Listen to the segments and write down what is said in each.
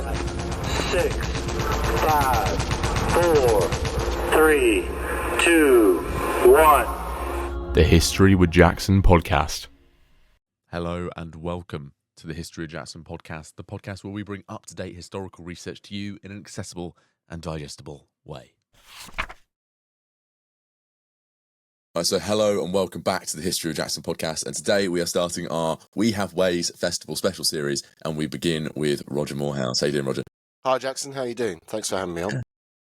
7, 6, 5, 4, 3, 2, 1. The History with Jackson podcast. Hello and welcome to the History of Jackson podcast, the podcast where we bring up-to-date historical research to you in an accessible and digestible way. So hello and welcome back to the History of Jackson podcast, and today we are starting our We Have Ways Festival special series, and we begin with Roger Moorhouse. How you doing, Roger? Hi Jackson, how you doing? Thanks for having me on.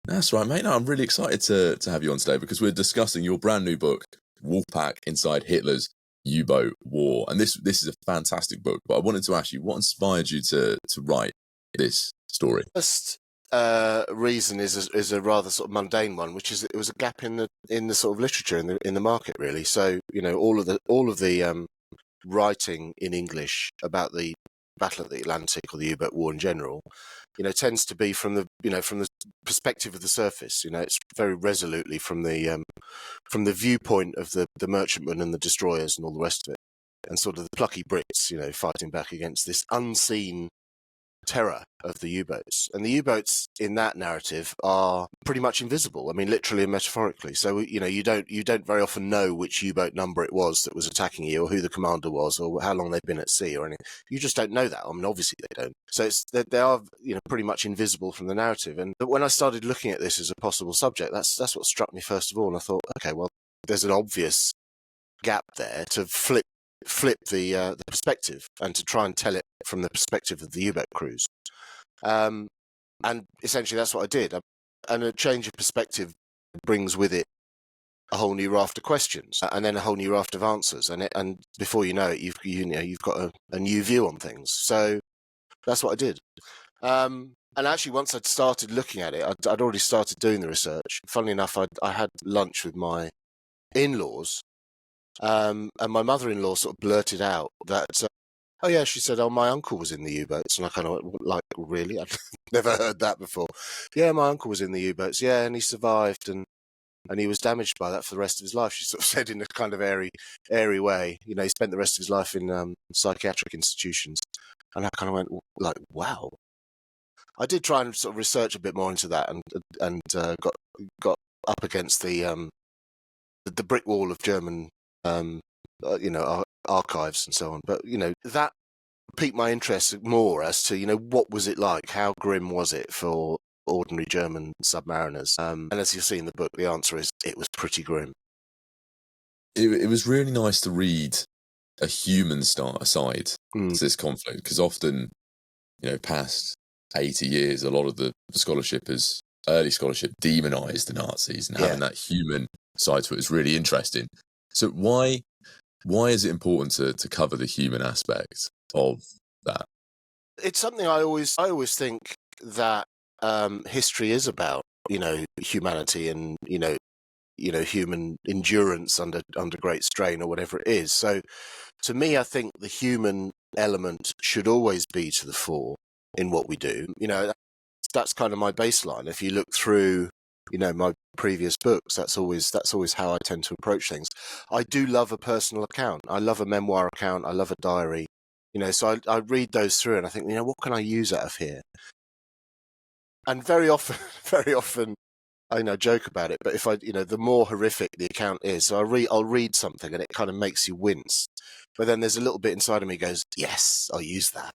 That's right, mate. No, I'm really excited to have you on today because we're discussing your brand new book, Wolfpack Inside Hitler's U-Boat War, and this is a fantastic book. But I wanted to ask you, what inspired you to write this story? First reason is a rather sort of mundane one, which is that it was a gap in the sort of literature in the market, really. So all of the writing in English about the Battle of the Atlantic or the U-Boat War in general, tends to be from the perspective of the surface. It's very resolutely from the viewpoint of the merchantmen and the destroyers and all the rest of it, and sort of the plucky Brits, fighting back against this unseen terror of the U-boats. And the U-boats in that narrative are pretty much invisible. I mean, literally and metaphorically. So you don't very often know which U-boat number it was that was attacking you, or who the commander was, or how long they've been at sea, or anything. You just don't know that. I mean, obviously they don't. So they are pretty much invisible from the narrative. And when I started looking at this as a possible subject, that's what struck me first of all. And I thought, okay, well, there's an obvious gap there to flip the perspective and to try and tell it from the perspective of the U-boat crews. And essentially that's what I did. And a change of perspective brings with it a whole new raft of questions, and then a whole new raft of answers. And before you know it, you've got a new view on things. So that's what I did. And actually, once I'd started looking at it, I'd already started doing the research. Funnily enough, I had lunch with my in-laws. And my mother-in-law sort of blurted out that, oh yeah, she said, oh, my uncle was in the U-boats. And I kind of went, like, really? I've never heard that before. Yeah, my uncle was in the U-boats. Yeah, and he survived, and he was damaged by that for the rest of his life. She sort of said in a kind of airy way. He spent the rest of his life in psychiatric institutions. And I kind of went, like, wow. I did try and sort of research a bit more into that, and got up against the brick wall of German archives and so on. But, that piqued my interest more as to, what was it like? How grim was it for ordinary German submariners? And as you'll see in the book, the answer is it was pretty grim. It was really nice to read a human side to this conflict, because often, past 80 years, a lot of the early scholarship demonized the Nazis, and having that human side to it is really interesting. So why is it important to cover the human aspect of that? It's something I always think that history is about, humanity and human endurance under great strain, or whatever it is. So to me, I think the human element should always be to the fore in what we do. That's kind of my baseline. If you look through my previous books, that's always how I tend to approach things. I do love a personal account. I love a memoir account. I love a diary. So I read those through and I think, what can I use out of here? And very often, I joke about it, but if the more horrific the account is, so I'll read something and it kind of makes you wince. But then there's a little bit inside of me goes, yes, I'll use that.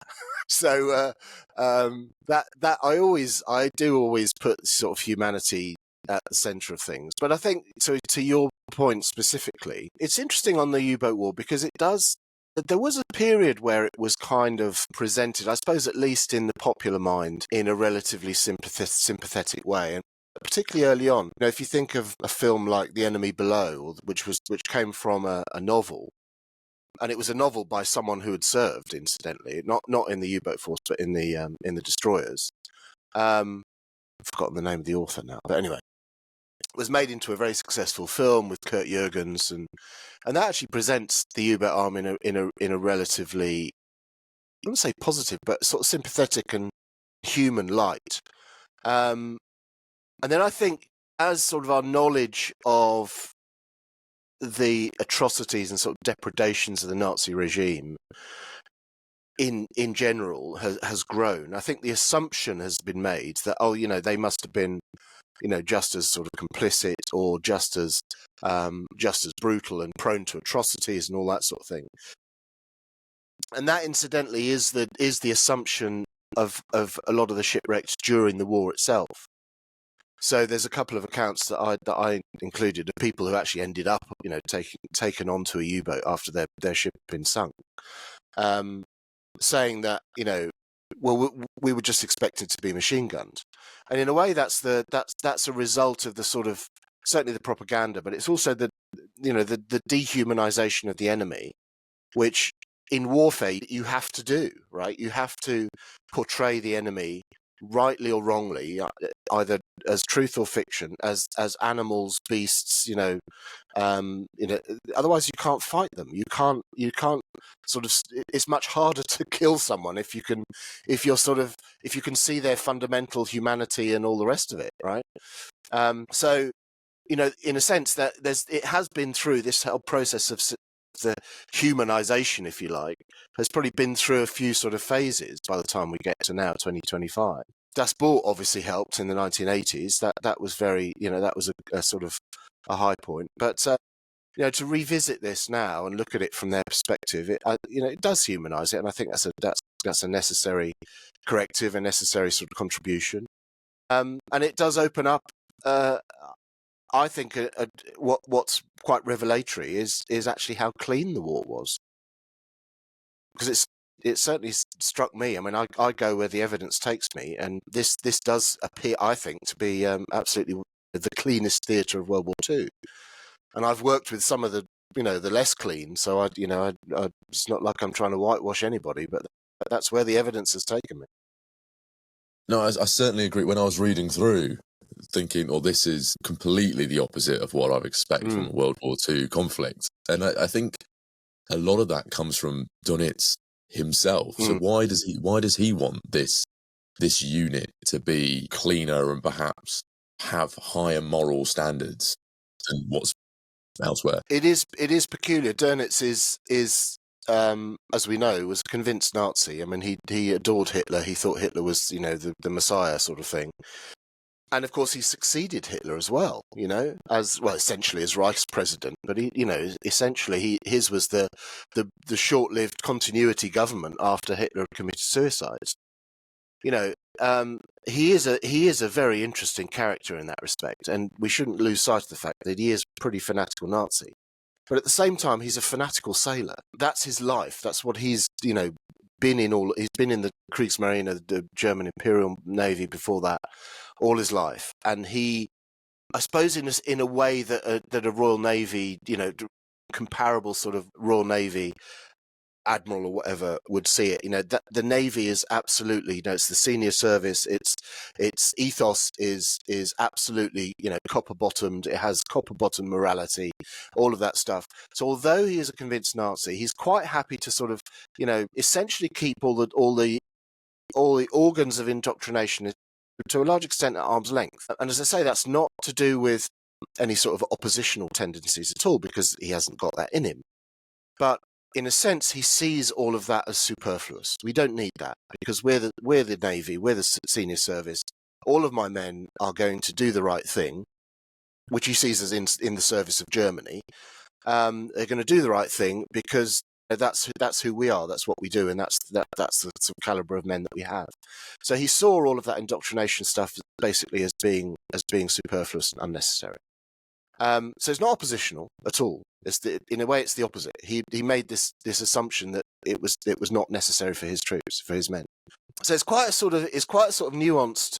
So that I do always put sort of humanity at the centre of things. But I think to your point specifically, it's interesting on the U-boat war because there was a period where it was kind of presented, I suppose, at least in the popular mind, in a relatively sympathetic way. And particularly early on, if you think of a film like The Enemy Below, which came from a novel. And it was a novel by someone who had served, incidentally, not in the U-boat force, but in the destroyers. I've forgotten the name of the author now, but anyway, it was made into a very successful film with Kurt Jürgens, and that actually presents the U-boat arm in a relatively, I wouldn't say positive, but sort of sympathetic and human light. And then I think, as sort of our knowledge of the atrocities and sort of depredations of the Nazi regime in general has grown. I think the assumption has been made that, they must have been, just as sort of complicit or just as brutal and prone to atrocities and all that sort of thing. And that, incidentally, is the assumption of a lot of the shipwrecks during the war itself. So there's a couple of accounts that I included of people who actually ended up, taken onto a U-boat after their ship had been sunk, saying that, we were just expected to be machine gunned. And in a way, that's a result of the sort of, certainly the propaganda, but it's also the dehumanization of the enemy, which in warfare you have to do, right? You have to portray the enemy, rightly or wrongly, either as truth or fiction, as animals, beasts, otherwise you can't fight them. You can't sort of, it's much harder to kill someone if you can see their fundamental humanity and all the rest of it, right? So, in a sense that it has been through this whole process of the humanization, if you like, has probably been through a few sort of phases by the time we get to now 2025. Das Boot obviously helped in the 1980s. That was very, that was a sort of a high point. But to revisit this now and look at it from their perspective, it does humanize it, and I think that's a necessary corrective, a necessary sort of contribution, and it does open up. I think what's quite revelatory is actually how clean the war was, because it certainly struck me. I mean, I go where the evidence takes me, and this does appear, I think, to be absolutely the cleanest theatre of World War II. And I've worked with some of the the less clean, so it's not like I'm trying to whitewash anybody, but that's where the evidence has taken me. No, I certainly agree. When I was reading through, thinking, this is completely the opposite of what I've expected from a World War II conflict. And I think a lot of that comes from Donitz himself. So why does he want this unit to be cleaner and perhaps have higher moral standards than what's elsewhere? It is peculiar. Donitz is as we know, was a convinced Nazi. I mean, he adored Hitler. He thought Hitler was, the Messiah sort of thing. And of course, he succeeded Hitler as well, essentially as Reich's president. But essentially, his was the short-lived continuity government after Hitler committed suicide. He is a very interesting character in that respect, and we shouldn't lose sight of the fact that he is a pretty fanatical Nazi. But at the same time, he's a fanatical sailor. That's his life. That's what he's been in. He's been in the Kriegsmarine, the German Imperial Navy before that, all his life. And he, I suppose, in a way that a Royal Navy, comparable sort of Royal Navy admiral or whatever would see it. That the Navy is absolutely, it's the senior service. Its ethos is absolutely, copper bottomed. It has copper bottom morality, all of that stuff. So although he is a convinced Nazi, he's quite happy to sort of, essentially keep all the organs of indoctrination to a large extent at arm's length. And as I say, that's not to do with any sort of oppositional tendencies at all, because he hasn't got that in him. But in a sense, he sees all of that as superfluous. We don't need that, because we're the Navy, we're the senior service. All of my men are going to do the right thing, which he sees as in the service of Germany. They're going to do the right thing because that's who we are. That's what we do, and that's the sort of caliber of men that we have. So he saw all of that indoctrination stuff basically as being superfluous and unnecessary. So it's not oppositional at all. In a way, it's the opposite. He made this assumption that it was not necessary for his troops, for his men. So it's quite a sort of nuanced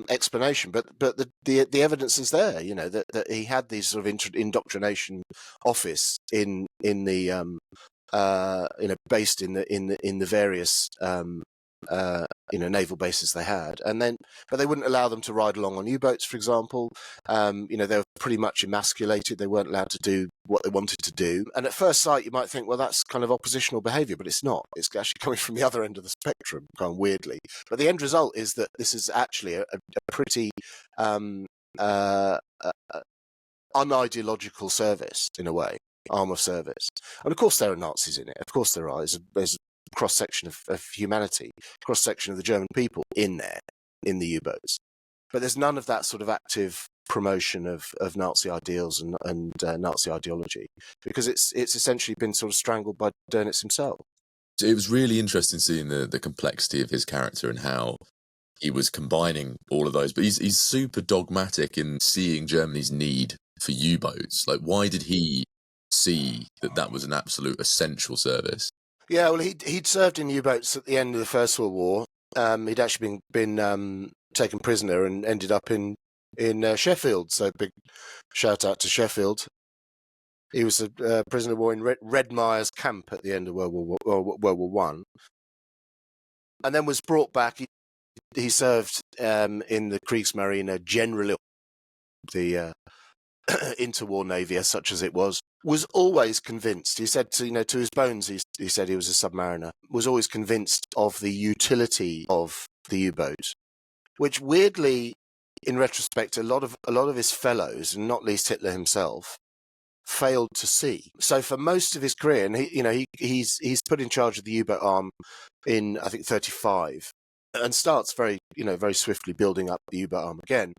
explanation, but the evidence is there. That he had these sort of indoctrination office in the based in the various naval bases they had, but they wouldn't allow them to ride along on U-boats, for example. They were pretty much emasculated. They weren't allowed to do what they wanted to do. And at first sight, you might think, well, that's kind of oppositional behaviour, but it's not. It's actually coming from the other end of the spectrum, kind of weirdly. But the end result is that this is actually a pretty unideological service, in a way, arm of service. And of course there are Nazis in it. Of course there are. There's cross-section of humanity, cross-section of the German people in there, in the U-boats. But there's none of that sort of active promotion of Nazi ideals and Nazi ideology, because it's essentially been sort of strangled by Donitz himself. It was really interesting seeing the complexity of his character and how he was combining all of those. But he's super dogmatic in seeing Germany's need for U-boats. Like, why did he see that was an absolute essential service? Yeah, well, he'd served in U-boats at the end of the First World War. He'd actually been taken prisoner and ended up in Sheffield. So big shout out to Sheffield. He was a prisoner of war in Redmire's camp at the end of World War One, and then was brought back. He served in the Kriegsmarine General, the interwar navy, as such as it was always convinced. He said to his bones, he said he was a submariner. Was always convinced of the utility of the U-boat, which weirdly, in retrospect, a lot of his fellows, and not least Hitler himself, failed to see. So for most of his career, and he's put in charge of the U-boat arm in, I think, 1935, and starts very swiftly building up the U-boat arm again.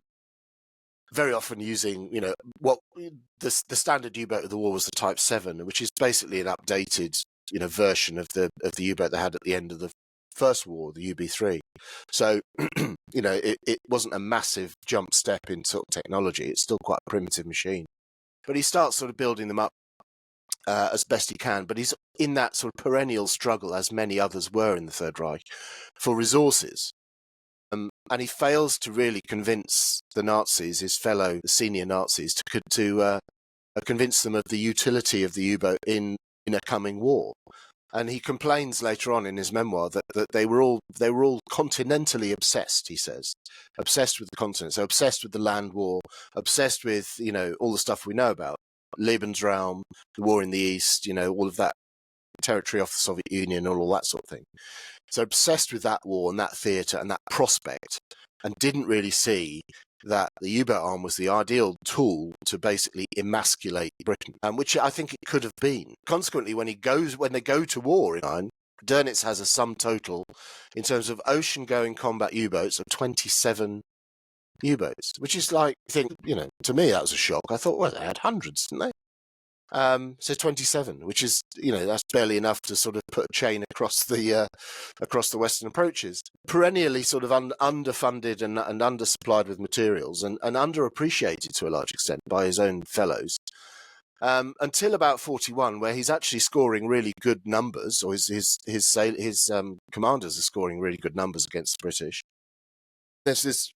Very often using, what the standard U-boat of the war was the Type 7, which is basically an updated, version of the U-boat they had at the end of the First War, the UB3. So, it wasn't a massive jump step in sort of technology. It's still quite a primitive machine. But he starts sort of building them up as best he can. But he's in that sort of perennial struggle, as many others were in the Third Reich, for resources. And he fails to really convince the Nazis, his fellow senior Nazis, to convince them of the utility of the U-boat in a coming war. And he complains later on in his memoir that they were all continentally obsessed. He says, obsessed with the continent, so obsessed with the land war, obsessed with all the stuff we know about Lebensraum, the war in the East, all of that territory off the Soviet Union, all that sort of thing. So obsessed with that war and that theatre and that prospect, and didn't really see that the U-boat arm was the ideal tool to basically emasculate Britain, which I think it could have been. Consequently, when they go to war in 1939, Donitz has a sum total in terms of ocean-going combat U-boats of 27 U-boats, which is like, to me that was a shock. I thought, well, they had hundreds, didn't they? So 27, which is, that's barely enough to sort of put a chain across the western approaches. Perennially sort of underfunded and undersupplied with materials and underappreciated to a large extent by his own fellows. Until about 41, where he's actually scoring really good numbers, or his commanders are scoring really good numbers against the British. There's this.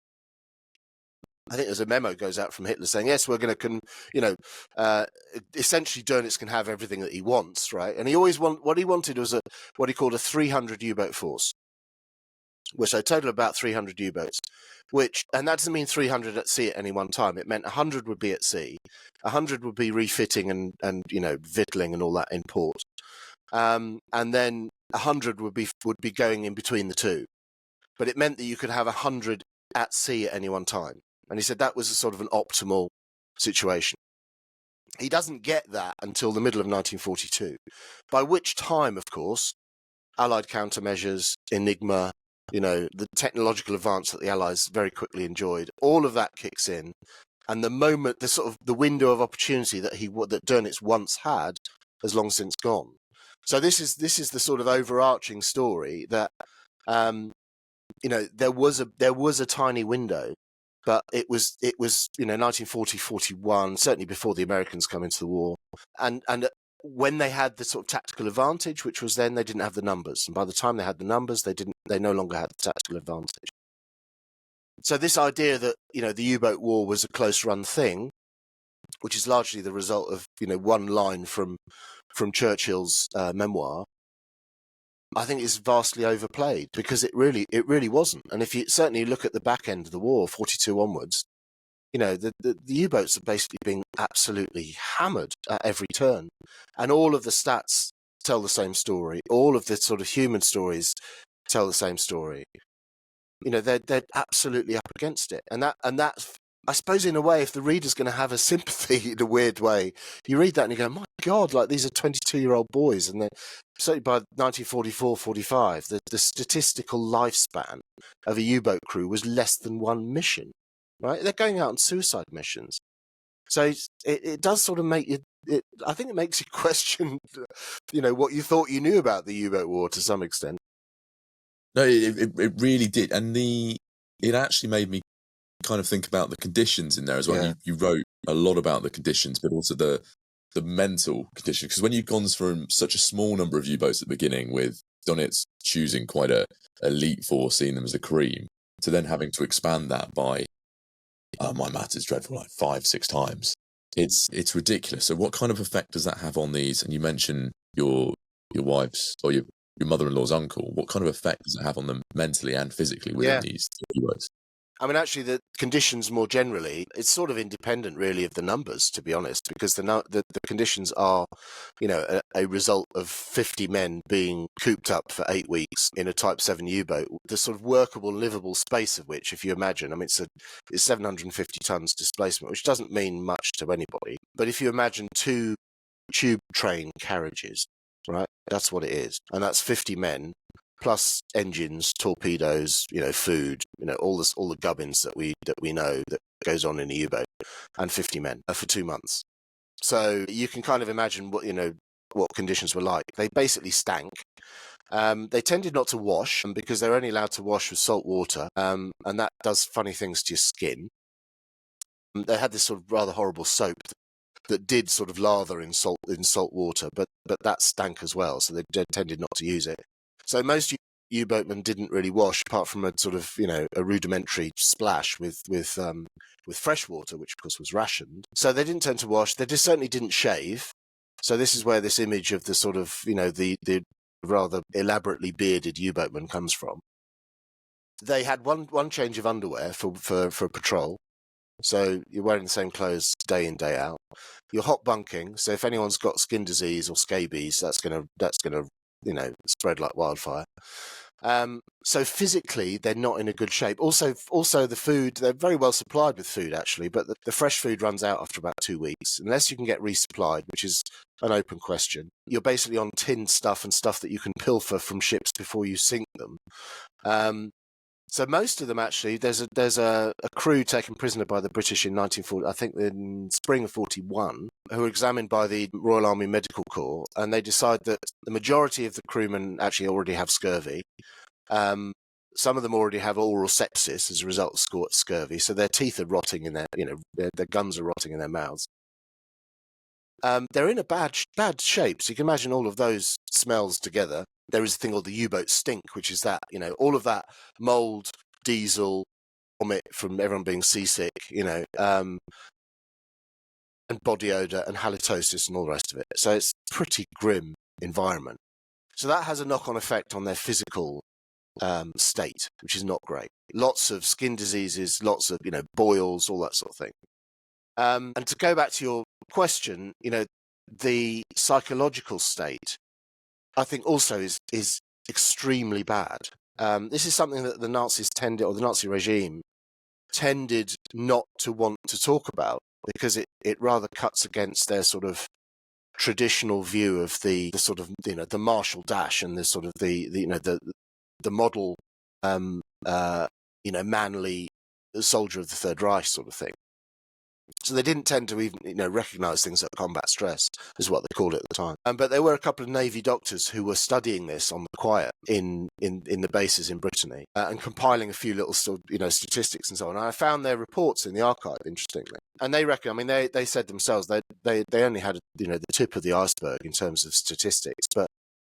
I think there's a memo goes out from Hitler saying, yes, we're going to, essentially Donitz can have everything that he wants, right? And what he wanted was what he called a 300 U-boat force, which a total of about 300 U-boats, and that doesn't mean 300 at sea at any one time. It meant 100 would be at sea, 100 would be refitting and victualling and all that in port. And then 100 would be going in between the two. But it meant that you could have 100 at sea at any one time. And he said that was a sort of an optimal situation. He doesn't get that until the middle of 1942, by which time, of course, Allied countermeasures, Enigma, the technological advance that the Allies very quickly enjoyed, all of that kicks in. And the window of opportunity that Donitz once had has long since gone. So this is the sort of overarching story that, there was a tiny window. But it was 1940, 41, certainly before the Americans come into the war. And when they had the sort of tactical advantage, which was then, they didn't have the numbers. And by the time they had the numbers, they no longer had the tactical advantage. So this idea that, the U-boat war was a close run thing, which is largely the result of, one line from Churchill's memoir, I think is vastly overplayed, because it really wasn't. And if you certainly look at the back end of the war, 42 onwards, the U-boats are basically being absolutely hammered at every turn. And all of the stats tell the same story. All of the sort of human stories tell the same story. They're absolutely up against it. And that I suppose in a way, if the reader's going to have a sympathy in a weird way, you read that and you go, my God, like these are 22-year-old boys. And then certainly by 1944, 45, the statistical lifespan of a U-boat crew was less than one mission, right? They're going out on suicide missions. So it does sort of make you, I think it makes you question, what you thought you knew about the U-boat war to some extent. No, it really did. And it actually made me kind of think about the conditions in there as well. Yeah. You wrote a lot about the conditions, but also the mental condition. Because when you've gone from such a small number of U-boats at the beginning, with Donitz choosing quite a elite force, seeing them as a cream, to then having to expand that by, my math is dreadful, like 5-6 times. It's ridiculous. So what kind of effect does that have on these? And you mentioned your wife's or your mother-in-law's uncle. What kind of effect does it have on them mentally and physically within these U-boats? I mean, actually, the conditions more generally, it's sort of independent, really, of the numbers, to be honest, because the conditions are, a result of 50 men being cooped up for 8 weeks in a Type 7 U-boat, the sort of workable, livable space of which, if you imagine, I mean, it's 750 tons displacement, which doesn't mean much to anybody. But if you imagine 2 tube train carriages, right, that's what it is. And that's 50 men. Plus engines, torpedoes, food, all the gubbins that we know that goes on in a U-boat, and 50 men for 2 months. So you can kind of imagine what conditions were like. They basically stank. They tended not to wash because they're only allowed to wash with salt water, and that does funny things to your skin. They had this sort of rather horrible soap that did sort of lather in salt water, but that stank as well. So they tended not to use it. So most U-boatmen didn't really wash, apart from a sort of a rudimentary splash with fresh water, which of course was rationed. So they didn't tend to wash. They certainly didn't shave. So this is where this image of the sort of the rather elaborately bearded U-boatman comes from. They had one change of underwear for patrol. So you're wearing the same clothes day in, day out. You're hot bunking. So if anyone's got skin disease or scabies, that's gonna spread like wildfire. So physically, they're not in a good shape. Also the food, they're very well supplied with food, actually, but the fresh food runs out after about 2 weeks, unless you can get resupplied, which is an open question. You're basically on tinned stuff and stuff that you can pilfer from ships before you sink them. So most of them, actually, there's a crew taken prisoner by the British in 1940, I think in spring of 41, who were examined by the Royal Army Medical Corps, and they decide that the majority of the crewmen actually already have scurvy. Some of them already have oral sepsis as a result of scurvy, so their teeth are rotting in their gums are rotting in their mouths. They're in a bad shape, so you can imagine all of those smells together. There is a thing called the U-boat stink, which is that, all of that mold, diesel, vomit from everyone being seasick, and body odor and halitosis and all the rest of it. So it's a pretty grim environment. So that has a knock-on effect on their physical state, which is not great. Lots of skin diseases, lots of, boils, all that sort of thing. And to go back to your question, the psychological state, I think also is extremely bad. This is something that the Nazis the Nazi regime tended not to want to talk about, because it rather cuts against their sort of traditional view of the sort of the martial dash and the sort of the model manly soldier of the Third Reich sort of thing. So they didn't tend to even, recognise things like combat stress, is what they called it at the time. But there were a couple of Navy doctors who were studying this on the quiet in the bases in Brittany and compiling a few little statistics and so on. And I found their reports in the archive, interestingly. And they reckon, I mean, they said themselves they only had the tip of the iceberg in terms of statistics, but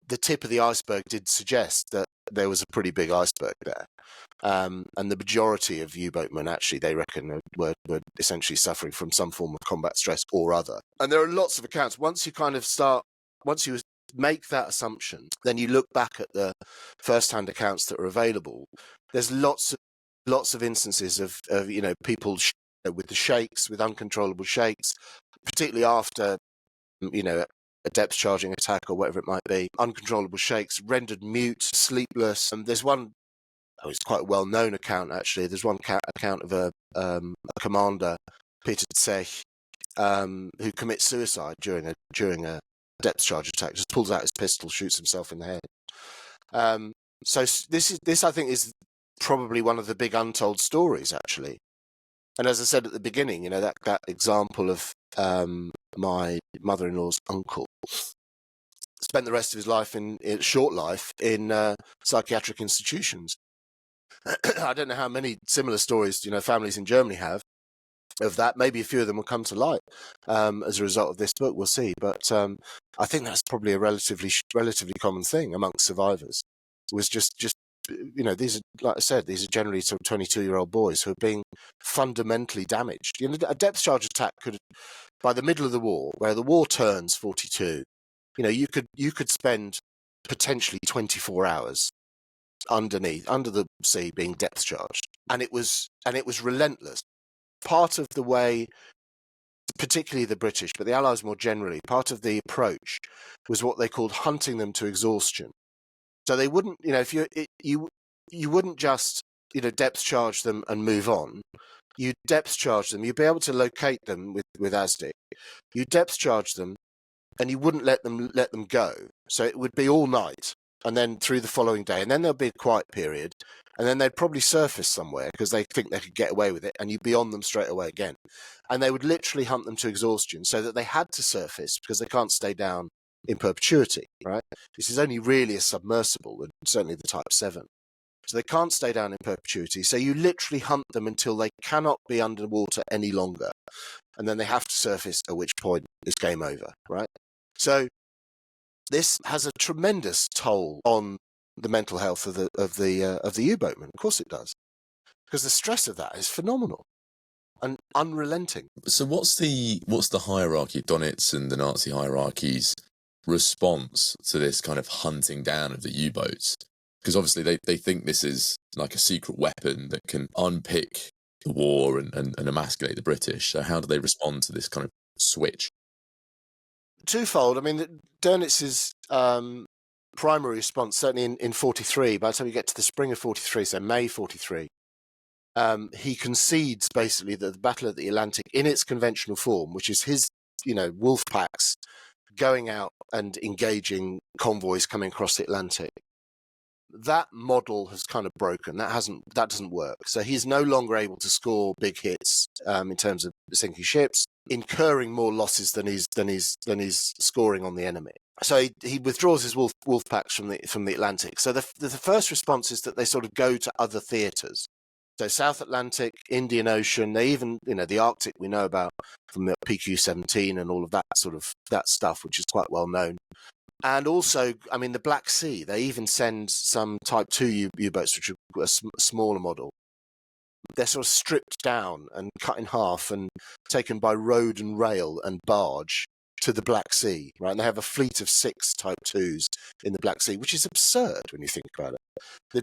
the tip of the iceberg did suggest that there was a pretty big iceberg there. And the majority of U-boatmen, actually, they reckon, were essentially suffering from some form of combat stress or other. And there are lots of accounts. Once you make that assumption, then you look back at the first-hand accounts that are available. There's lots of instances of people with the shakes, with uncontrollable shakes, particularly after, a depth charging attack or whatever it might be, uncontrollable shakes, rendered mute, sleepless. And there's one it's quite a well-known account, actually. There's one account of a commander, Peter Tsech, who commits suicide during a depth charge attack. Just pulls out his pistol, shoots himself in the head. So this I think is probably one of the big untold stories, actually. And as I said at the beginning, that example of my mother-in-law's uncle spent the rest of his life in short life in psychiatric institutions. I don't know how many similar stories families in Germany have of that. Maybe a few of them will come to light as a result of this book. We'll see. But I think that's probably a relatively common thing amongst survivors. It was just these are, like I said, these are generally sort of 22-year-old boys who are being fundamentally damaged. A depth charge attack could, by the middle of the war, where the war turns 42, you could spend potentially 24 hours under the sea being depth charged, and it was relentless. Part of the way, particularly the British, but the Allies more generally, part of the approach was what they called hunting them to exhaustion. So they wouldn't, if you wouldn't just depth charge them and move on. You depth charge them. You'd be able to locate them with ASDIC. You depth charge them, and you wouldn't let them go. So it would be all night, and then through the following day, and then there'll be a quiet period, and then they'd probably surface somewhere because they think they could get away with it, and you'd be on them straight away again. And they would literally hunt them to exhaustion, so that they had to surface because they can't stay down in perpetuity, right? This is only really a submersible, and certainly the Type 7. So they can't stay down in perpetuity. So you literally hunt them until they cannot be underwater any longer. And then they have to surface, at which point it's game over, right? So this has a tremendous toll on the mental health of the U-boatman. Of course it does. Because the stress of that is phenomenal and unrelenting. So what's the hierarchy, Donitz and the Nazi hierarchy's response to this kind of hunting down of the U-boats? Because obviously they think this is like a secret weapon that can unpick the war and emasculate the British. So how do they respond to this kind of switch? Twofold. I mean, Donitz's primary response, certainly in 43, by the time you get to the spring of 43, so May 43, he concedes basically that the Battle of the Atlantic in its conventional form, which is his, Wolfpacks going out and engaging convoys coming across the Atlantic, that model has kind of broken. That doesn't work. So he's no longer able to score big hits in terms of sinking ships, incurring more losses than he's scoring on the enemy. So he withdraws his Wolfpacks from the Atlantic. So the first response is that they sort of go to other theatres. So South Atlantic, Indian Ocean, they even, the Arctic we know about from the PQ-17 and all of that sort of that stuff, which is quite well known. And also, I mean, the Black Sea, they even send some Type 2 U-boats, which are a smaller model. They're sort of stripped down and cut in half and taken by road and rail and barge to the Black Sea, right? And they have a fleet of 6 Type 2s in the Black Sea, which is absurd when you think about it.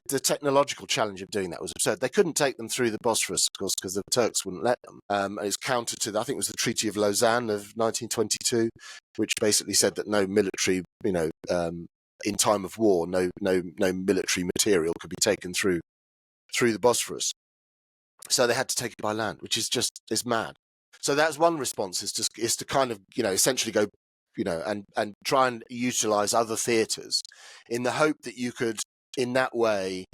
The technological challenge of doing that was absurd. They couldn't take them through the Bosphorus, of course, because the Turks wouldn't let them. And it's counter to, I think it was the Treaty of Lausanne of 1922, which basically said that no military, in time of war, no military material could be taken through the Bosphorus. So they had to take it by land, which is mad. So that's one response, is to kind of, essentially go, and try and utilize other theatres in the hope that you could, in that way,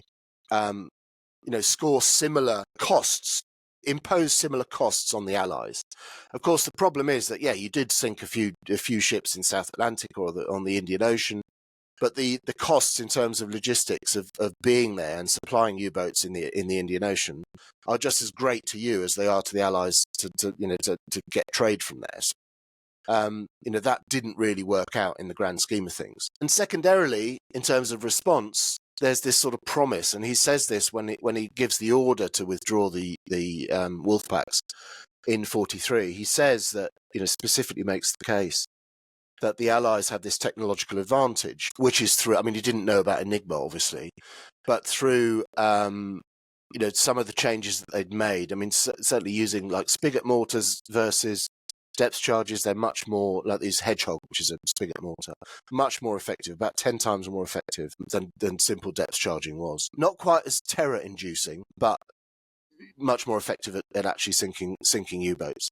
score similar costs, impose similar costs on the Allies. Of course, the problem is that, you did sink a few ships in South Atlantic or on the Indian Ocean, but the costs in terms of logistics of being there and supplying U-boats in the Indian Ocean are just as great to you as they are to the Allies to get trade from there. So, that didn't really work out in the grand scheme of things. And secondarily, in terms of response, there's this sort of promise, and he says this when he gives the order to withdraw the Wolfpacks in 43. He says that, specifically makes the case that the Allies have this technological advantage, which is through, he didn't know about Enigma, obviously, but through, some of the changes that they'd made. Certainly using like spigot mortars versus Depth charges, they're much more like these Hedgehog, which is a spigot mortar, much more effective, about 10 times more effective than simple depth charging was. Not quite as terror-inducing, but much more effective at actually sinking U-boats.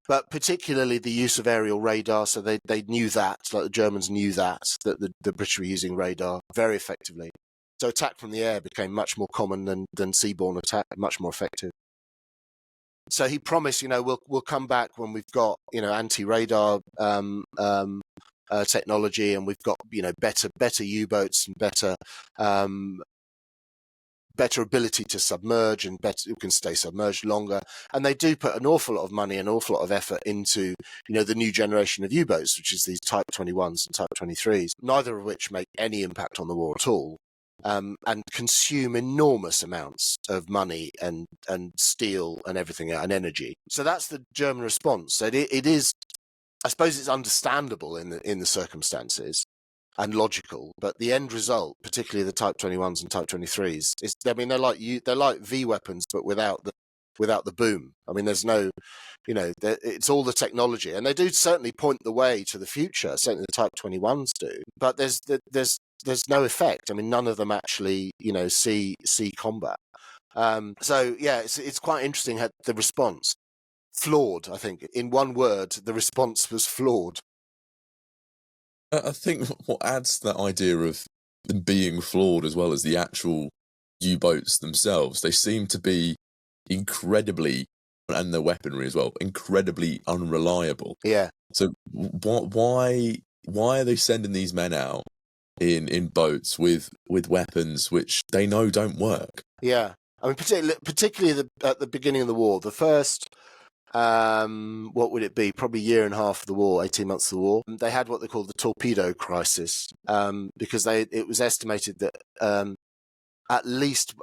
But particularly the use of aerial radar, so they knew that, like the Germans knew that the British were using radar very effectively. So attack from the air became much more common than seaborne attack, much more effective. So he promised, we'll come back when we've got, anti-radar technology, and we've got, better U-boats and better ability to submerge, and we can stay submerged longer. And they do put an awful lot of money, an awful lot of effort into, the new generation of U-boats, which is these Type 21s and Type 23s, neither of which make any impact on the war at all. And consume enormous amounts of money and steel and everything, and energy. So that's the German response. So it is, I suppose, it's understandable in the circumstances and logical, but the end result, particularly the Type 21s and Type 23s, is, they're like V weapons, but without the boom. I mean, there's no, it's all the technology, and they do certainly point the way to the future. Certainly the Type 21s do, but there's no effect. I mean, none of them actually, see combat. So yeah, it's quite interesting how the response, flawed. I think, in one word, the response was flawed. I think what adds to that idea of them being flawed, as well as the actual U-boats themselves, they seem to be incredibly, and their weaponry as well, incredibly unreliable. Yeah. So why are they sending these men out in boats with weapons which they know don't work? Yeah, I mean, particularly at the beginning of the war, the first, what would it be? Probably a year and a half of the war, 18 months of the war. They had what they called the torpedo crisis, because it was estimated that at least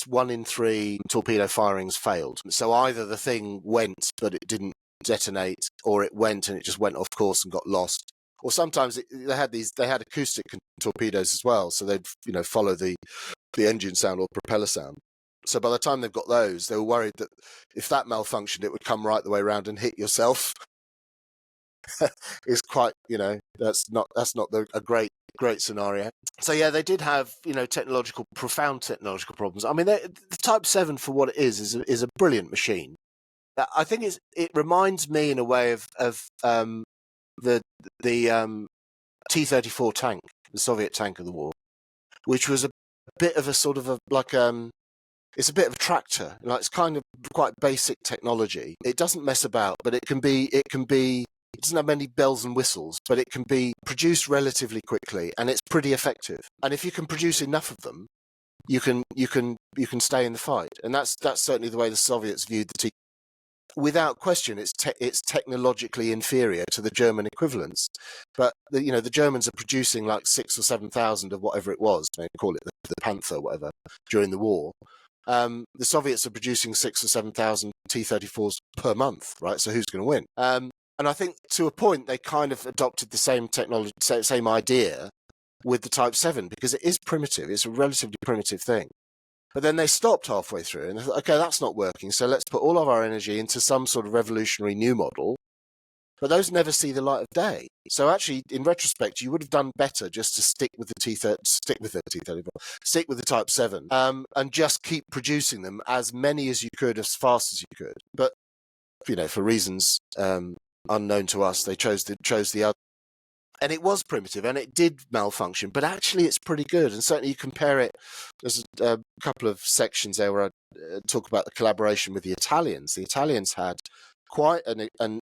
1 in 3 torpedo firings failed. So either the thing went but it didn't detonate, or it went and it just went off course and got lost. Or sometimes they had acoustic torpedoes as well, so they'd follow the engine sound or propeller sound. So by the time they've got those, they were worried that if that malfunctioned, it would come right the way around and hit yourself. It's quite, that's not a great scenario. So yeah, they did have profound technological problems. I mean, the Type 7, for what it is a brilliant machine. I think it reminds me in a way of the T-34 tank, the Soviet tank of the war, which was a bit of a sort of it's a bit of a tractor. It's kind of quite basic technology. It doesn't mess about, but it doesn't have many bells and whistles, but it can be produced relatively quickly, and it's pretty effective. And if you can produce enough of them, you can stay in the fight. And that's certainly the way the Soviets viewed the T. Without question, it's technologically inferior to the German equivalents, but the Germans are producing like 6,000 or 7,000 of whatever it was. They call it the Panther, whatever, during the war. The Soviets are producing 6,000 or 7,000 T-34s per month, right? So who's going to win? And I think to a point they kind of adopted the same technology, same idea with the Type 7, because it is primitive. It's a relatively primitive thing. But then they stopped halfway through and they thought, okay, that's not working, so let's put all of our energy into some sort of revolutionary new model. But those never see the light of day. So actually, in retrospect, you would have done better just to stick with the T-34, stick with the Type 7, and just keep producing them, as many as you could, as fast as you could. But for reasons unknown to us, they chose the other. And it was primitive, and it did malfunction, but actually it's pretty good. And certainly you compare it, there's a couple of sections there where I talk about the collaboration with the Italians. The Italians had quite an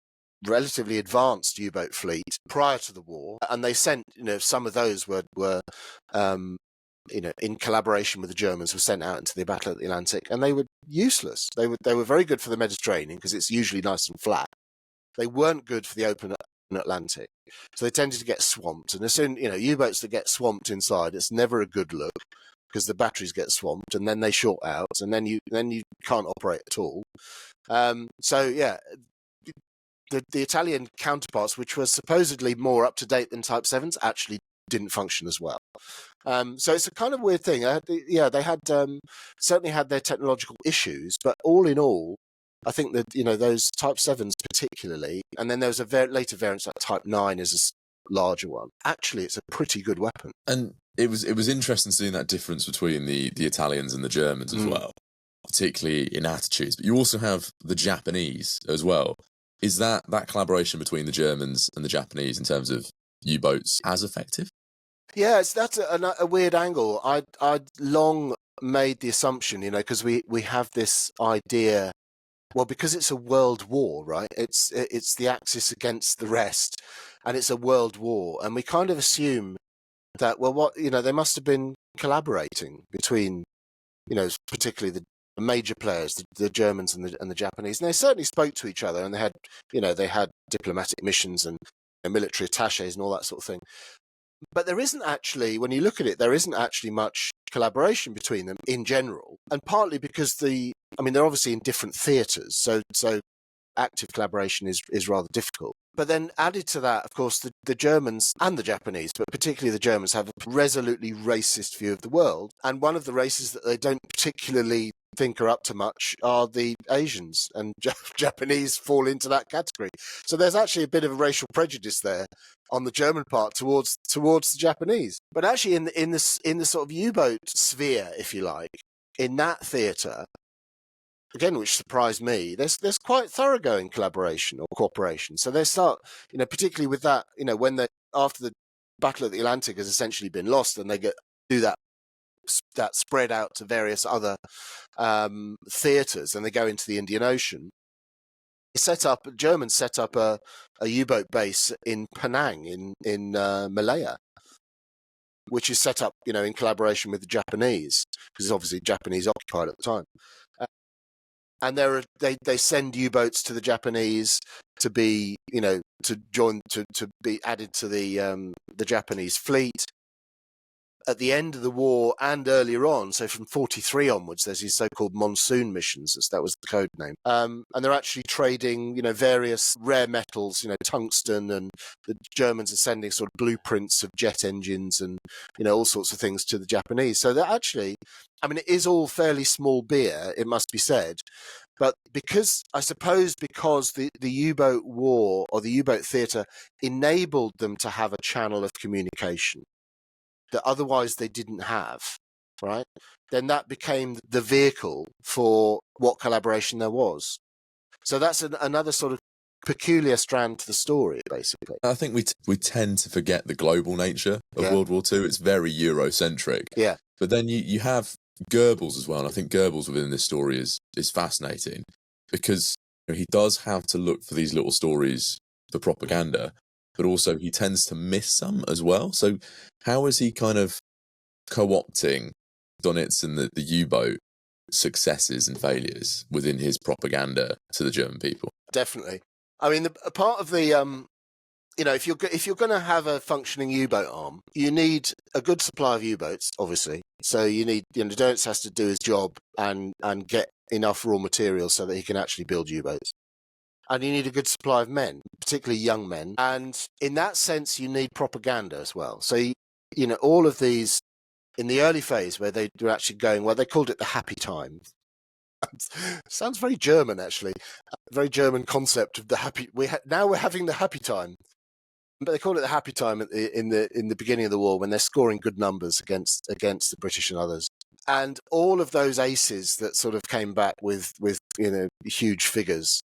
relatively advanced U-boat fleet prior to the war, and they sent, some of those were in collaboration with the Germans, were sent out into the Battle of the Atlantic, and they were useless. They were very good for the Mediterranean because it's usually nice and flat. They weren't good for the open Atlantic, so they tended to get swamped. And as soon, U-boats that get swamped inside, it's never a good look, because the batteries get swamped and then they short out, and then you can't operate at all. So yeah, the Italian counterparts, which were supposedly more up to date than Type 7s, actually didn't function as well. So it's a kind of weird thing. They had certainly had their technological issues, but all in all, I think that, those Type 7s particularly, and then there was a later variant like Type 9 is a larger one. Actually, it's a pretty good weapon. And it was interesting seeing that difference between the Italians and the Germans as well, particularly in attitudes. But you also have the Japanese as well. Is that collaboration between the Germans and the Japanese in terms of U-boats as effective? Yeah, that's a weird angle. I'd long made the assumption, because we have this idea, well, because it's a world war, right? It's the Axis against the rest, and it's a world war, and we kind of assume that, well, they must have been collaborating between, particularly the major players, the Germans and the Japanese, and they certainly spoke to each other, and they had diplomatic missions and military attaches and all that sort of thing. But there isn't actually, when you look at it, there isn't actually much collaboration between them in general, and partly because they're obviously in different theatres, so active collaboration is rather difficult. But then added to that, of course, the Germans and the Japanese, but particularly the Germans, have a resolutely racist view of the world. And one of the races that they don't particularly think are up to much are the Asians, and Japanese fall into that category. So there's actually a bit of a racial prejudice there on the German part towards the Japanese. But actually in the sort of U-boat sphere, if you like, in that theatre, again, which surprised me, there's quite thoroughgoing collaboration or cooperation. So they start, particularly with that, when after the Battle of the Atlantic has essentially been lost, and they do that spread out to various other theatres, and they go into the Indian Ocean. Germans set up a U-boat base in Penang in Malaya, which is set up, in collaboration with the Japanese, because it's obviously Japanese occupied at the time. And they send U-boats to the Japanese to be, to be added to the Japanese fleet. At the end of the war and earlier on, so from 1943 onwards, there's these so-called monsoon missions. That was the code name. And they're actually trading, various rare metals, tungsten, and the Germans are sending sort of blueprints of jet engines and, all sorts of things to the Japanese. So that actually, it is all fairly small beer, it must be said. But because the U-boat war or the U-boat theatre enabled them to have a channel of communication that otherwise they didn't have, right? Then that became the vehicle for what collaboration there was. So that's another sort of peculiar strand to the story, basically. I think we tend to forget the global nature of World War II. It's very Eurocentric. Yeah. But then you have Goebbels as well, and I think Goebbels within this story is fascinating, because he does have to look for these little stories for propaganda, but also he tends to miss some as well. So how is he kind of co-opting Donitz and the U-boat successes and failures within his propaganda to the German people? Definitely. A part of the if you're going to have a functioning U-boat arm, you need a good supply of U-boats, obviously. So you need, Donitz has to do his job and get enough raw materials so that he can actually build U-boats. And you need a good supply of men, particularly young men. And in that sense, you need propaganda as well. So, all of these, in the early phase where they were actually going, well, they called it the happy time. Sounds very German, actually. A very German concept of the happy. Now we're having the happy time. But they called it the happy time in the beginning of the war, when they're scoring good numbers against the British and others. And all of those aces that sort of came back with huge figures.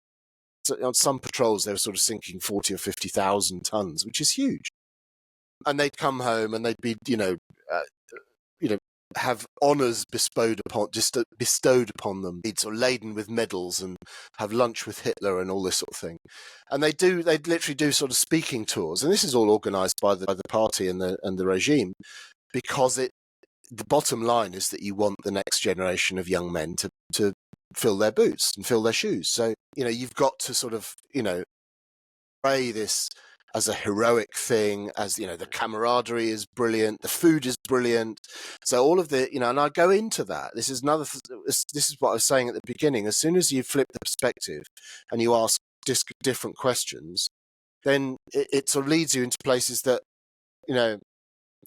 So on some patrols, they were sort of sinking 40 or 50,000 tons, which is huge. And they'd come home and they'd be, have honours bestowed upon them. They'd sort of laden with medals and have lunch with Hitler and all this sort of thing. And they'd literally do sort of speaking tours. And this is all organised by the party and the regime, because the bottom line is that you want the next generation of young men to fill their boots and fill their shoes. So, you've got to sort of, portray this as a heroic thing, as, the camaraderie is brilliant, the food is brilliant. So all of the, and I go into that. This is what I was saying at the beginning. As soon as you flip the perspective and you ask different questions, then it sort of leads you into places that,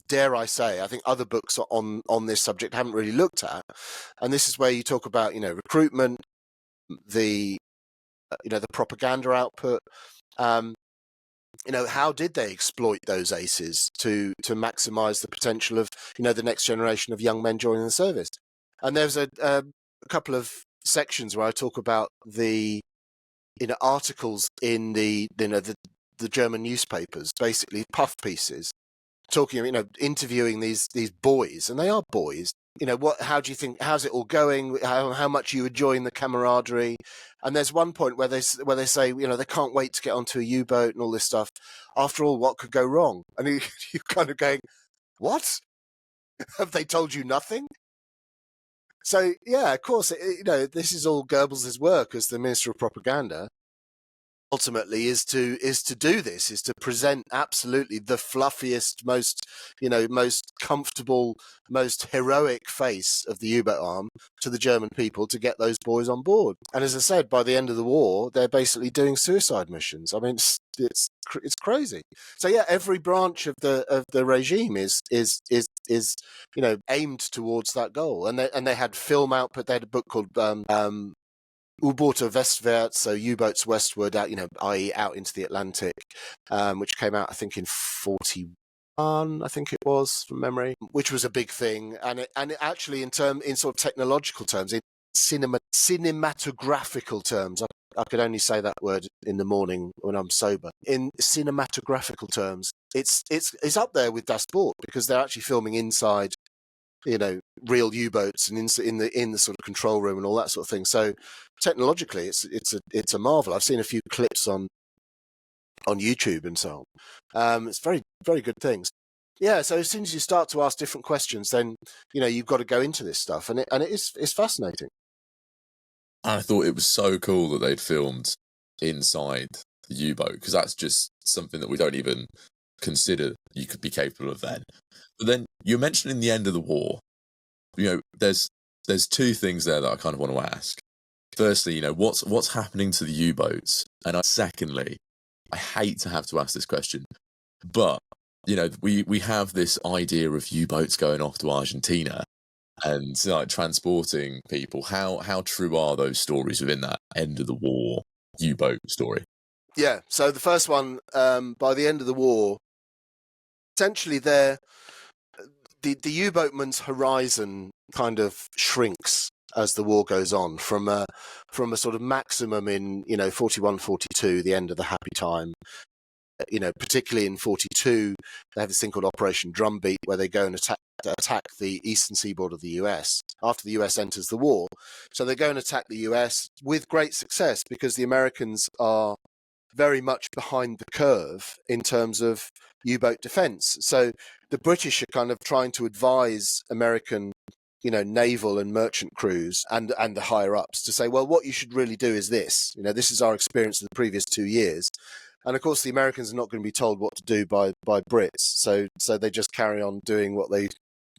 dare I say, I think other books on this subject haven't really looked at. And this is where you talk about, recruitment, the the propaganda output. How did they exploit those aces to maximise the potential of, the next generation of young men joining the service? And there's a couple of sections where I talk about the, articles in the German newspapers, basically puff pieces, talking, interviewing these boys, and they are boys. How do you think? How's it all going? How much are you enjoying the camaraderie? And there's one point where they say, they can't wait to get onto a U-boat and all this stuff. After all, what could go wrong? And you're kind of going, what? Have they told you nothing? So yeah, of course, this is all Goebbels' work as the Minister of Propaganda. Ultimately, is to do this, is to present absolutely the fluffiest, most comfortable, most heroic face of the U-boat arm to the German people to get those boys on board. And as I said, by the end of the war, they're basically doing suicide missions. I mean, it's crazy. So yeah, every branch of the regime is aimed towards that goal. And they had film output. They had a book called U-Boote Westwärts, so U-boats westward, out, i.e. out into the Atlantic, which came out, I think, in 1941, I think it was, from memory, which was a big thing. And it actually, in sort of technological terms, in cinematographical terms, I could only say that word in the morning when I'm sober. In cinematographical terms, it's up there with Das Boot, because they're actually filming inside, real U-boats and in the sort of control room and all that sort of thing. So technologically, it's a marvel. I've seen a few clips on YouTube and so on. It's very, very good things. Yeah. So as soon as you start to ask different questions, then you've got to go into this stuff, and it's fascinating. And I thought it was so cool that they'd filmed inside the U-boat, because that's just something that we don't even consider you could be capable of then. But then you're mentioning the end of the war. There's two things there that I kind of want to ask. Firstly, what's happening to the U-boats? And secondly, I hate to have to ask this question, but we have this idea of U-boats going off to Argentina and transporting people. How true are those stories within that end of the war U-boat story? Yeah. So the first one, by the end of the war, essentially the U-boatman's horizon kind of shrinks as the war goes on, from a sort of maximum in 41, 42, the end of the happy time. Particularly in 42, they have this thing called Operation Drumbeat, where they go and attack the eastern seaboard of the US after the US enters the war. So they go and attack the US with great success, because the Americans are very much behind the curve in terms of U-boat defense. So the British are kind of trying to advise American, naval and merchant crews and the higher ups to say, well, what you should really do is this. This is our experience of the previous 2 years. And of course, the Americans are not going to be told what to do by Brits. So they just carry on doing what they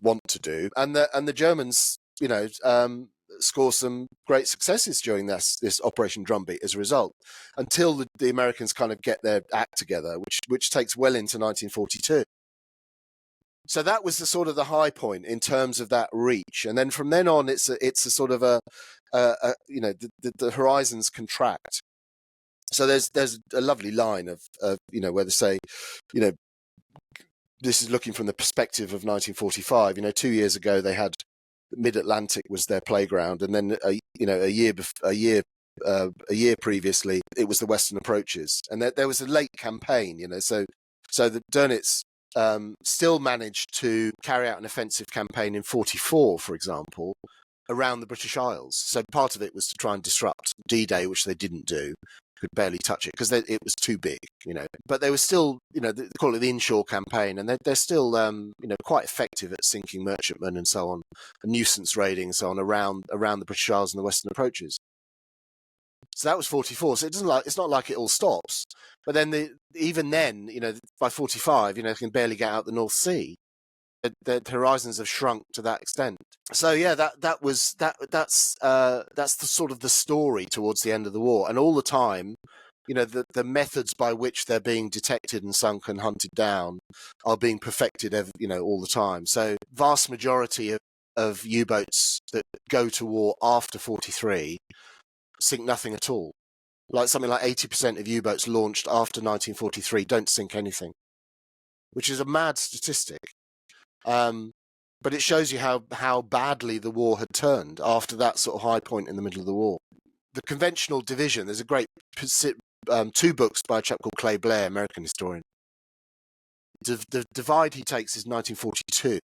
want to do. And the Germans, score some great successes during this Operation Drumbeat as a result, until the Americans kind of get their act together, which takes well into 1942. So that was the sort of the high point in terms of that reach, and then from then on, it's a sort of the horizons contract. So there's a lovely line of where they say, this is looking from the perspective of 1945. 2 years ago they had Mid-Atlantic was their playground, and then a year previously it was the Western approaches, and there was a late campaign. So the Donitz still managed to carry out an offensive campaign in 44, for example, around the British Isles. So part of it was to try and disrupt D-Day, which they didn't do. Could barely touch it because it was too big, But they were still, they call it the inshore campaign, and they're still, quite effective at sinking merchantmen and so on, and nuisance raiding and so on around the British Isles and the Western approaches. So that was 44. So it's not like it all stops. But then even then, by 45, they can barely get out the North Sea. The horizons have shrunk to that extent. So yeah, that's the sort of the story towards the end of the war, and all the time, the methods by which they're being detected and sunk and hunted down are being perfected, all the time. So vast majority of U-boats that go to war after 43 sink nothing at all. Like something like 80% of U-boats launched after 1943 don't sink anything, which is a mad statistic. But it shows you how badly the war had turned after that sort of high point in the middle of the war. The conventional division, there's a great 2 books by a chap called Clay Blair, American historian. The divide he takes is 1942.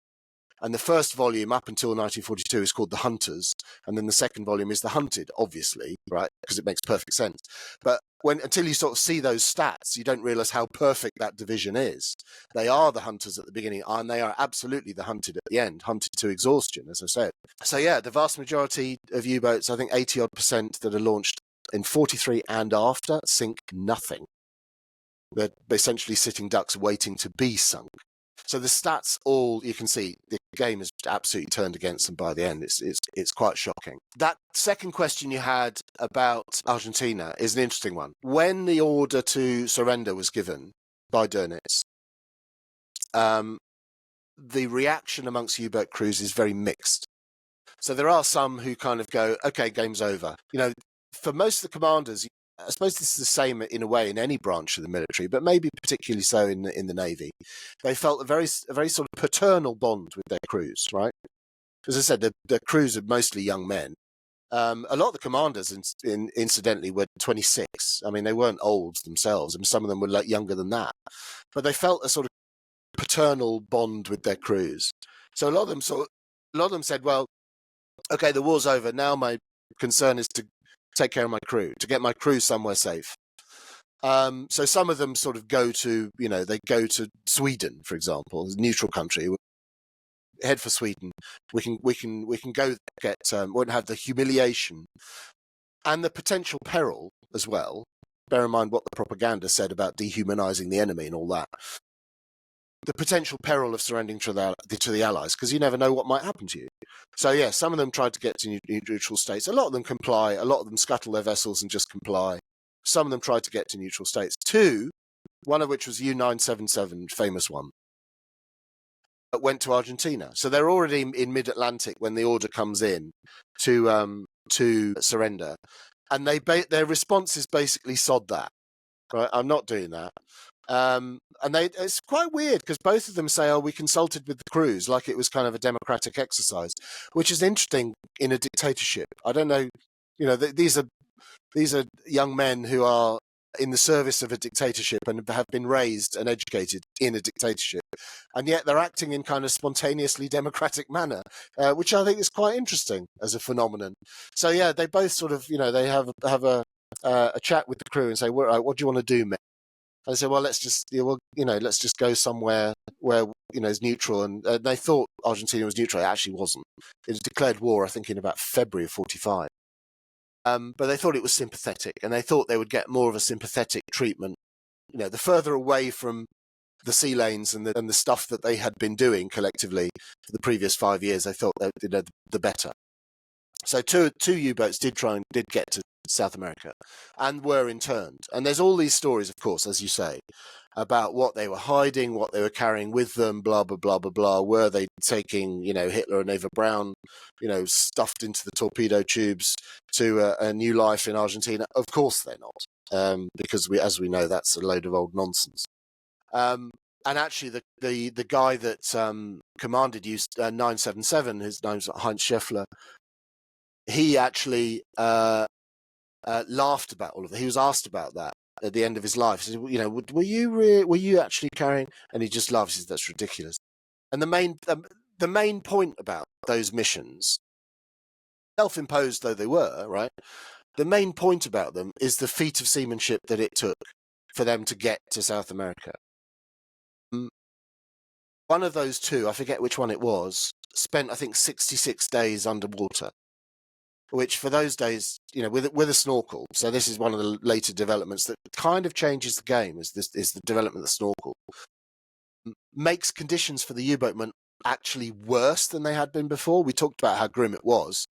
And the first volume up until 1942 is called The Hunters. And then the second volume is The Hunted, obviously, right? Because it makes perfect sense. But until you sort of see those stats, you don't realize how perfect that division is. They are the hunters at the beginning, and they are absolutely the hunted at the end, hunted to exhaustion, as I said. So yeah, the vast majority of U-boats, I think 80% that are launched in 43 and after, sink nothing. They're essentially sitting ducks waiting to be sunk. So the stats, all you can see, the game has absolutely turned against them by the end. It's quite shocking. That second question you had about Argentina is an interesting one. When the order to surrender was given by Donitz, the reaction amongst U-boat crews is very mixed. So there are some who kind of go, okay, game's over. You know, for most of the commanders, I suppose this is the same in a way in any branch of the military, but maybe particularly so in the Navy. They felt a very sort of paternal bond with their crews, right? As I said, the crews are mostly young men. A lot of the commanders, incidentally, were 26. I mean, they weren't old themselves, and some of them were younger than that. But they felt a sort of paternal bond with their crews. So a lot of them said, well, okay, the war's over. Now my concern is to take care of my crew, to get my crew somewhere safe. So some of them sort of go to Sweden, for example, a neutral country. Head for Sweden. We can go get. Won't have the humiliation and the potential peril as well. Bear in mind what the propaganda said about dehumanizing the enemy and all that. The potential peril of surrendering to the Allies, because you never know what might happen to you. So yeah, some of them tried to get to neutral states. A lot of them comply. A lot of them scuttle their vessels and just comply. Some of them tried to get to neutral states. 2, one of which was U-977, famous one, went to Argentina. So they're already in mid-Atlantic when the order comes in to surrender, and their response is basically sod that. Right? I'm not doing that. And it's quite weird because both of them say, oh, we consulted with the crews, like it was kind of a democratic exercise, which is interesting in a dictatorship. I don't know, these are young men who are in the service of a dictatorship and have been raised and educated in a dictatorship, and yet they're acting in kind of spontaneously democratic manner, which I think is quite interesting as a phenomenon. So yeah, they both sort of, they have a chat with the crew and say, what do you want to do, mate? I said, well, let's just go somewhere where is neutral. And they thought Argentina was neutral. It actually wasn't. It was declared war, I think, in about February of 45. But they thought it was sympathetic, and they thought they would get more of a sympathetic treatment. The further away from the sea lanes and the stuff that they had been doing collectively for the previous 5 years, they thought the better. So two U-boats did get to South America and were interned. And there's all these stories, of course, as you say, about what they were hiding, what they were carrying with them, blah, blah, blah, blah, blah. Were they taking, Hitler and Eva Braun, stuffed into the torpedo tubes to a new life in Argentina? Of course they're not, because as we know, that's a load of old nonsense. And actually, the guy that commanded U-977, his name's Heinz Scheffler, he actually laughed about all of it. He was asked about that at the end of his life. He said, were you actually carrying? And he just laughed. He said, that's ridiculous. And the main point about those missions, self-imposed though they were, right? The main point about them is the feat of seamanship that it took for them to get to South America. One of those two, I forget which one it was, spent, I think, 66 days underwater, which for those days, with a snorkel. So this is one of the later developments that kind of changes the game, is the development of the snorkel. Makes conditions for the U-boatmen actually worse than they had been before. We talked about how grim it was.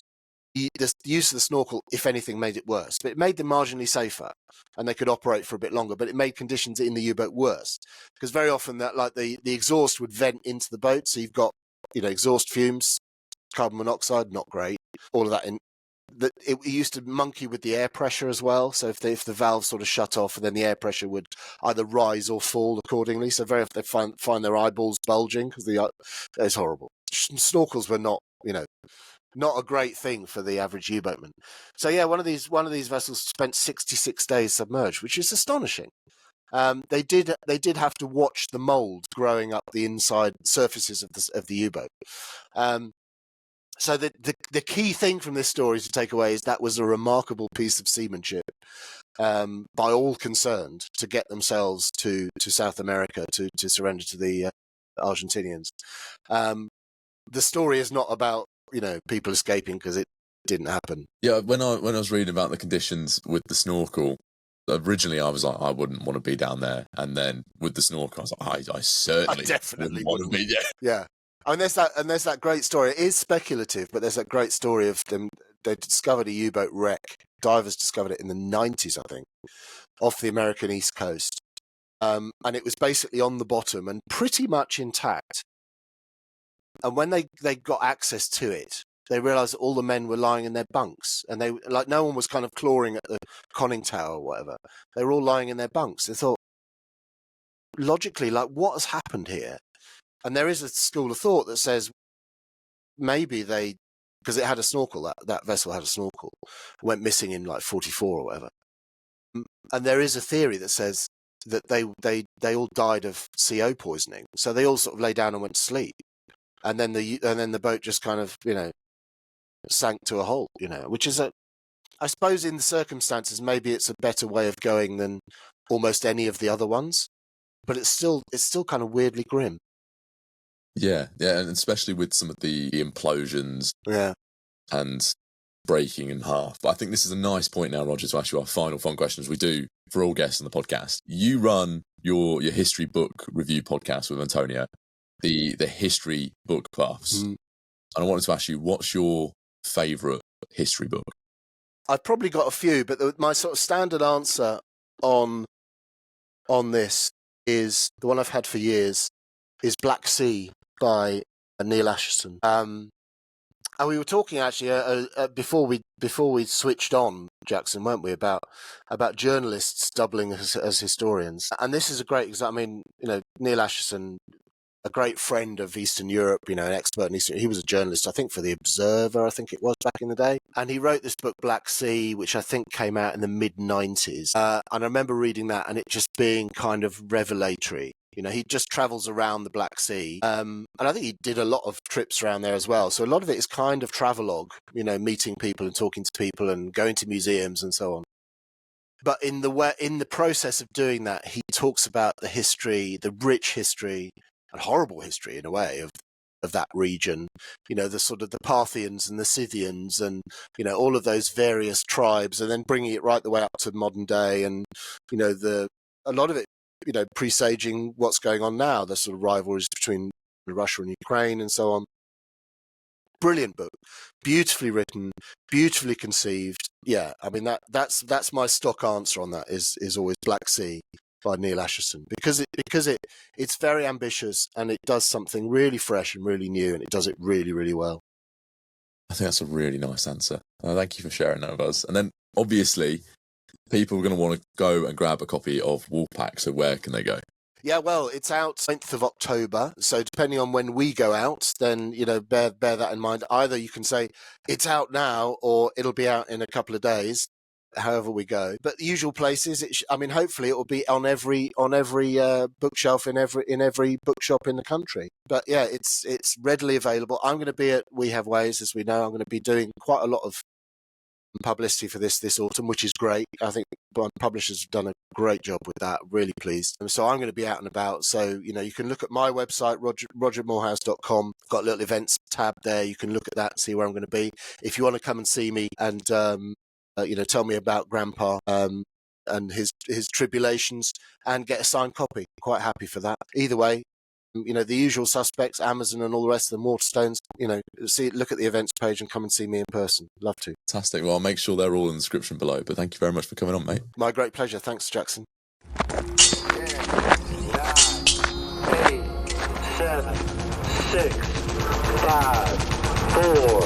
The use of the snorkel, if anything, made it worse. But it made them marginally safer, and they could operate for a bit longer. But it made conditions in the U-boat worse, because very often the exhaust would vent into the boat. So you've got exhaust fumes, carbon monoxide, not great. All of that it used to monkey with the air pressure as well. So if the valve sort of shut off, and then the air pressure would either rise or fall accordingly. So very often they find their eyeballs bulging because it's horrible. Snorkels were not a great thing for the average U-boatman. So yeah, one of these vessels spent 66 days submerged, which is astonishing. They did have to watch the mold growing up the inside surfaces of the U-boat. So the key thing from this story to take away is that was a remarkable piece of seamanship by all concerned to get themselves to South America to surrender to the Argentinians. The story is not about people escaping, because it didn't happen. Yeah, when I was reading about the conditions with the snorkel, originally I was like, I wouldn't want to be down there, and then with the snorkel, I was like, I certainly definitely wouldn't want to be there. Yeah. And there's that great story. It is speculative, but there's that great story of them. They discovered a U-boat wreck. Divers discovered it in the 90s, I think, off the American East Coast. And it was basically on the bottom and pretty much intact. And when they got access to it, they realised that all the men were lying in their bunks, and they no one was kind of clawing at the conning tower or whatever. They were all lying in their bunks. They thought, logically, what has happened here? And there is a school of thought that says maybe because it had a snorkel, that vessel had a snorkel, went missing in 44 or whatever. And there is a theory that says that they all died of CO poisoning. So they all sort of lay down and went to sleep. And then the boat just kind of, sank to a halt, which is I suppose in the circumstances, maybe it's a better way of going than almost any of the other ones, but it's still kind of weirdly grim. Yeah, and especially with some of the implosions, and breaking in half. But I think this is a nice point now, Roger, to ask you our final fun questions we do for all guests on the podcast. You run your history book review podcast with Antonio, the History Book Buffs, and I wanted to ask you, what's your favourite history book? I've probably got a few, but my sort of standard answer on this is the one I've had for years, is Black Sea by Neil Acheson. And we were talking actually before we switched on, Jackson, weren't we, about journalists doubling as historians? And this is a great example. I mean, Neil Acheson, a great friend of Eastern Europe, an expert in Eastern. He was a journalist, I think, for The Observer, I think it was, back in the day. And he wrote this book, Black Sea, which I think came out in the mid-90s. And I remember reading that and it just being kind of revelatory. He just travels around the Black Sea. And I think he did a lot of trips around there as well. So a lot of it is kind of travelogue, meeting people and talking to people and going to museums and so on. But in the process of doing that, he talks about the history, the rich history, and horrible history in a way of that region, the sort of the Parthians and the Scythians and, all of those various tribes, and then bringing it right the way up to modern day. And, a lot of it, presaging what's going on now, the sort of rivalries between Russia and Ukraine and so on. Brilliant book, beautifully written, beautifully conceived. Yeah, I mean, that's my stock answer on that is always Black Sea by Neil Acheson, because it's very ambitious and it does something really fresh and really new, and it does it really, really well. I think that's a really nice answer. Thank you for sharing that with us. And then obviously people are going to want to go and grab a copy of Wolfpack. So where can they go? Yeah, well, it's out 9th of October. So depending on when we go out, then, bear that in mind. Either you can say it's out now or it'll be out in a couple of days, however we go. But the usual places, hopefully it will be on every bookshelf in every bookshop in the country. But yeah, it's readily available. I'm going to be at We Have Ways, as we know. I'm going to be doing quite a lot of publicity for this autumn, which is great. I think publishers have done a great job with that. Really pleased. And so I'm going to be out and about. So, you can look at my website, rogermoorhouse.com. Got a little events tab there. You can look at that and see where I'm going to be. If you want to come and see me and, tell me about Grandpa and his tribulations and get a signed copy. Quite happy for that. Either way, the usual suspects, Amazon and all the rest of the Waterstones, look at the events page and come and see me in person. Love to. Fantastic. Well, I'll make sure they're all in the description below. But thank you very much for coming on, mate. My great pleasure. Thanks, Jackson. 10, 9, 8, 7, 6, 5, 4,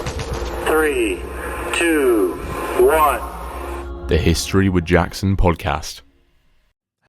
3, 2, 1. The History with Jackson podcast.